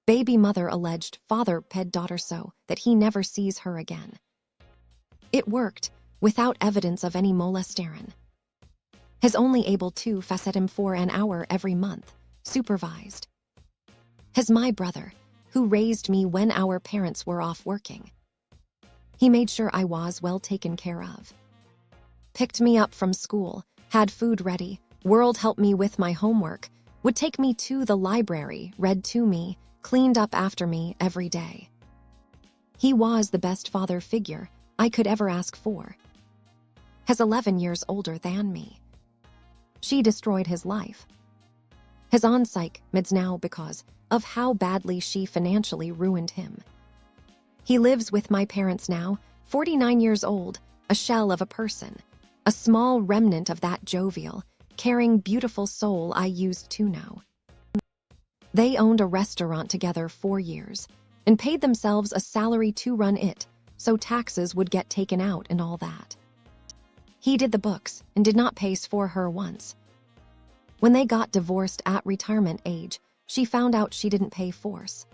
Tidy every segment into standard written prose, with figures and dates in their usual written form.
Baby mother alleged father ped daughter so that he never sees her again. It worked, without evidence of any molestation. Has only able to facet him for an hour every month, supervised. Has my brother, who raised me when our parents were off working. He made sure I was well taken care of. Picked me up from school, had food ready, world helped me with my homework, would take me to the library, read to me, cleaned up after me every day. He was the best father figure I could ever ask for. Has 11 years older than me. She destroyed his life. Has on psych meds now because of how badly she financially ruined him. He lives with my parents now, 49 years old, a shell of a person, a small remnant of that jovial, caring, beautiful soul I used to know. They owned a restaurant together 4 years and paid themselves a salary to run it, so taxes would get taken out and all that. He did the books and did not pay for her once. When they got divorced at retirement age, she found out she didn't pay force.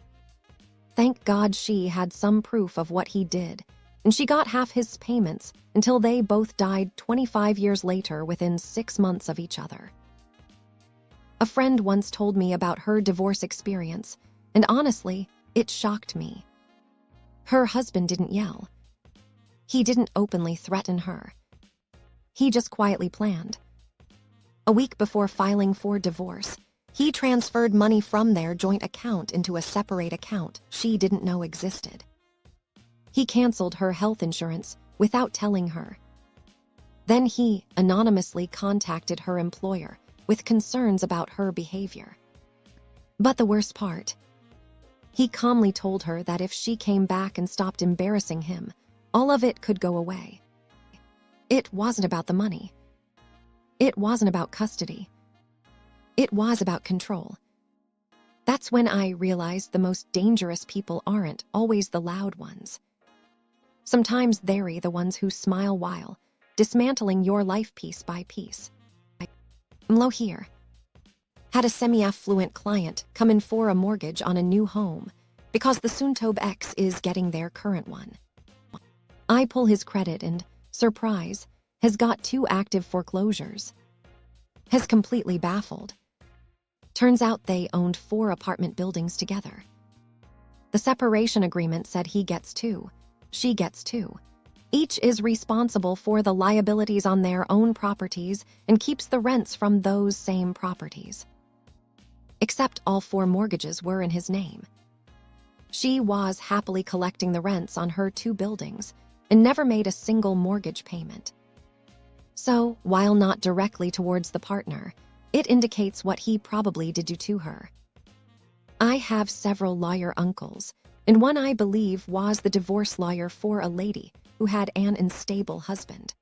Thank God she had some proof of what he did, and she got half his payments until they both died 25 years later within 6 months of each other. A friend once told me about her divorce experience, and honestly, it shocked me. Her husband didn't yell. He didn't openly threaten her. He just quietly planned. A week before filing for divorce, he transferred money from their joint account into a separate account she didn't know existed. He canceled her health insurance without telling her. Then he anonymously contacted her employer with concerns about her behavior. But the worst part, he calmly told her that if she came back and stopped embarrassing him, all of it could go away. It wasn't about the money. It wasn't about custody. It was about control. That's when I realized the most dangerous people aren't always the loud ones. Sometimes they're the ones who smile while dismantling your life piece by piece. Low here. Had a semi-affluent client come in for a mortgage on a new home because the Soontob ex is getting their current one. I pull his credit and, surprise, has got 2 active foreclosures. Has completely baffled. Turns out they owned 4 apartment buildings together. The separation agreement said he gets 2, she gets 2. Each is responsible for the liabilities on their own properties and keeps the rents from those same properties. Except all 4 mortgages were in his name. She was happily collecting the rents on her 2 buildings and never made a single mortgage payment. So, while not directly towards the partner, it indicates what he probably did do to her. I have several lawyer uncles, and one I believe was the divorce lawyer for a lady who had an unstable husband.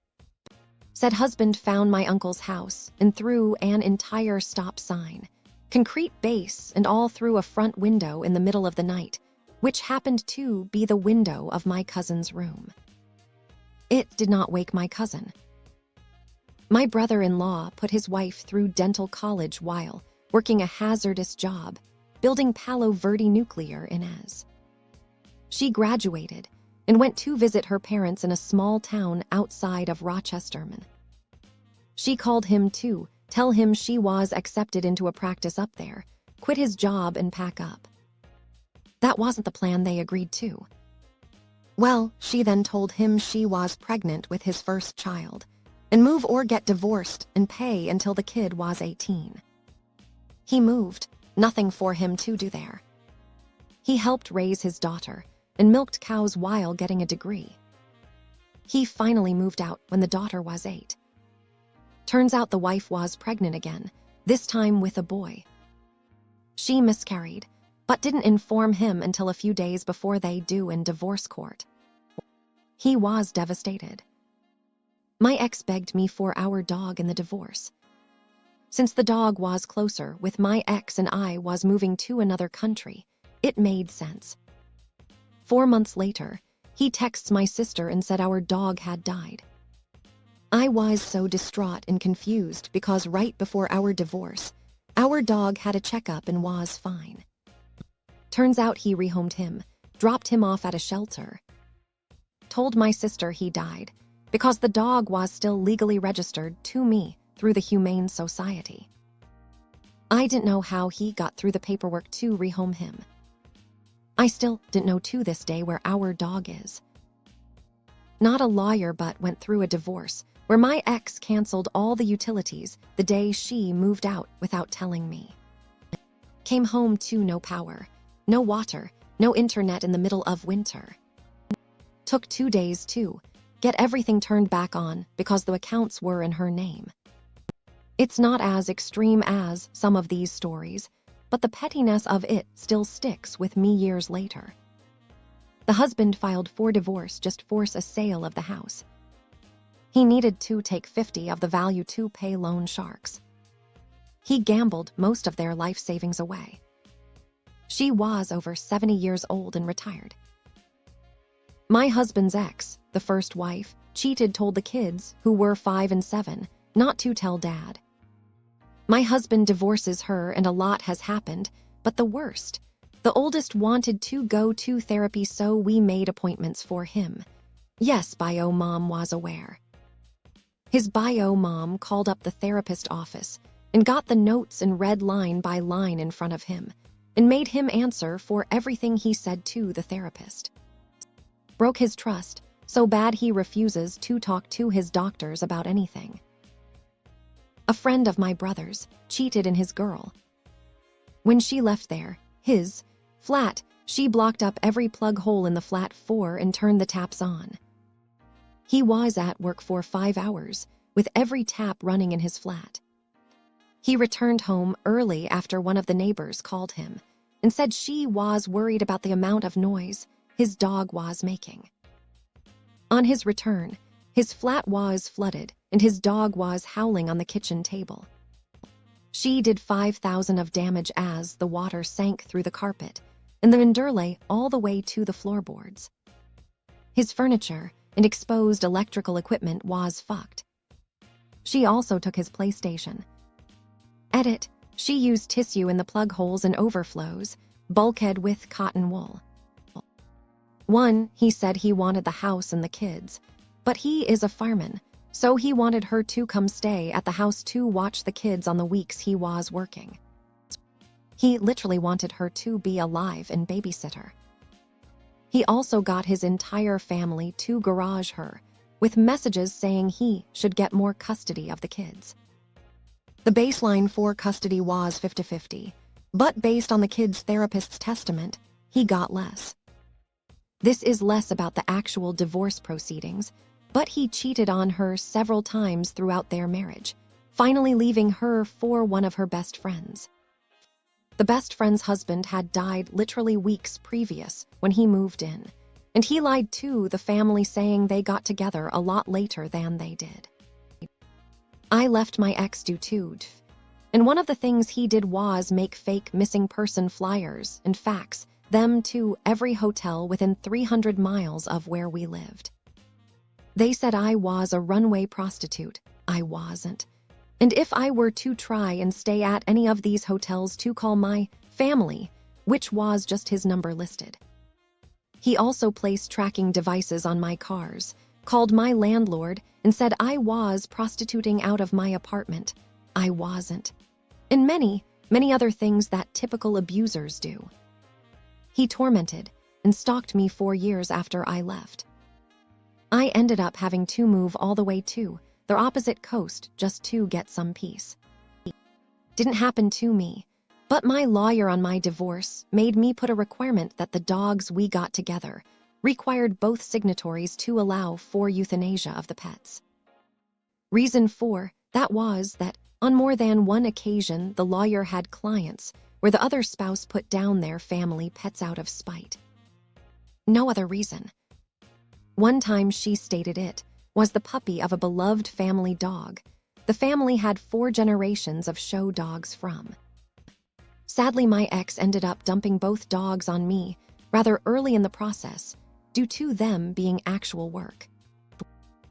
Said husband found my uncle's house and threw an entire stop sign, concrete base and all through a front window in the middle of the night, which happened to be the window of my cousin's room. It did not wake my cousin. My brother-in-law put his wife through dental college while working a hazardous job, building Palo Verde Nuclear in Ez. She graduated and went to visit her parents in a small town outside of Rochester. She called him to tell him she was accepted into a practice up there, quit his job and pack up. That wasn't the plan they agreed to. Well, she then told him she was pregnant with his first child, and move or get divorced and pay until the kid was 18. He moved, nothing for him to do there. He helped raise his daughter and milked cows while getting a degree. He finally moved out when the daughter was 8. Turns out the wife was pregnant again, this time with a boy. She miscarried, but didn't inform him until a few days before they due in divorce court. He was devastated. My ex begged me for our dog in the divorce. Since the dog was closer with my ex and I was moving to another country, it made sense. 4 months later, he texts my sister and said our dog had died. I was so distraught and confused because right before our divorce, our dog had a checkup and was fine. Turns out he rehomed him, dropped him off at a shelter. Told my sister he died because the dog was still legally registered to me through the Humane Society. I didn't know how he got through the paperwork to rehome him. I still didn't know to this day where our dog is. Not a lawyer, but went through a divorce where my ex canceled all the utilities the day she moved out without telling me. Came home to no power, no water, no internet in the middle of winter. Took 2 days to get everything turned back on because the accounts were in her name. It's not as extreme as some of these stories, but the pettiness of it still sticks with me years later. The husband filed for divorce just to force a sale of the house. He needed to take 50 of the value to pay loan sharks. He gambled most of their life savings away. She was over 70 years old and retired. My husband's ex, the first wife, cheated, told the kids, who were 5 and 7, not to tell dad. My husband divorces her and a lot has happened, but the worst, the oldest wanted to go to therapy, so we made appointments for him. Yes, bio mom was aware. His bio mom called up the therapist office and got the notes and read line by line in front of him and made him answer for everything he said to the therapist. Broke his trust so bad he refuses to talk to his doctors about anything. A friend of my brother's cheated in his girl. When she left his flat, she blocked up every plug hole in the flat floor and turned the taps on. He was at work for 5 hours, with every tap running in his flat. He returned home early after one of the neighbors called him and said she was worried about the amount of noise his dog was making. On his return, his flat was flooded and his dog was howling on the kitchen table. She did 5,000 of damage as the water sank through the carpet and the underlay all the way to the floorboards. His furniture and exposed electrical equipment was fucked. She also took his PlayStation. Edit, she used tissue in the plug holes and overflows, bulkhead with cotton wool. He said he wanted the house and the kids, but he is a fireman, so he wanted her to come stay at the house to watch the kids on the weeks he was working. He literally wanted her to be alive and babysitter. He also got his entire family to garage her, with messages saying he should get more custody of the kids. The baseline for custody was 50-50, but based on the kid's therapist's testament, he got less. This is less about the actual divorce proceedings, but he cheated on her several times throughout their marriage, finally leaving her for one of her best friends. The best friend's husband had died literally weeks previous when he moved in, and he lied to the family saying they got together a lot later than they did. I left my ex due to, and one of the things he did was make fake missing person flyers and fax them to every hotel within 300 miles of where we lived. They said I was a runway prostitute. I wasn't. And if I were to try and stay at any of these hotels, to call my family, which was just his number listed. He also placed tracking devices on my cars, called my landlord, and said I was prostituting out of my apartment. I wasn't. And many, many other things that typical abusers do. He tormented and stalked me for years after I left. I ended up having to move all the way to the opposite coast just to get some peace. Didn't happen to me, but my lawyer on my divorce made me put a requirement that the dogs we got together required both signatories to allow for euthanasia of the pets. Reason for that was that on more than one occasion the lawyer had clients where the other spouse put down their family pets out of spite. No other reason. One time she stated it was the puppy of a beloved family dog. The family had 4 generations of show dogs from. Sadly, my ex ended up dumping both dogs on me rather early in the process, due to them being actual work.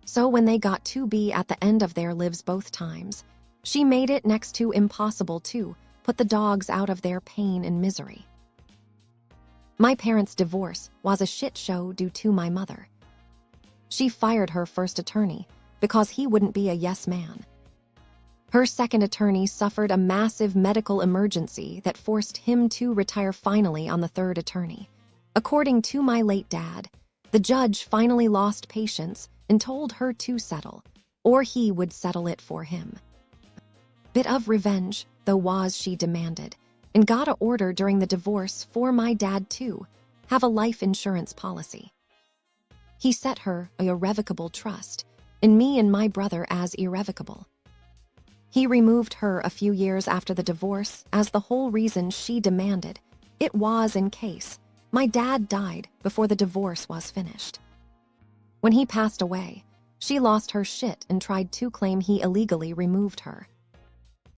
So when they got to be at the end of their lives both times, she made it next to impossible to put the dogs out of their pain and misery. My parents' divorce was a shit show due to my mother. She fired her first attorney because he wouldn't be a yes man. Her second attorney suffered a massive medical emergency that forced him to retire finally on the third attorney. According to my late dad, the judge finally lost patience and told her to settle, or he would settle it for him. Bit of revenge, though, was she demanded, and got an order during the divorce for my dad to have a life insurance policy. He set her a irrevocable trust, and me and my brother as irrevocable. He removed her a few years after the divorce as the whole reason she demanded it was in case my dad died before the divorce was finished. When he passed away, she lost her shit and tried to claim he illegally removed her.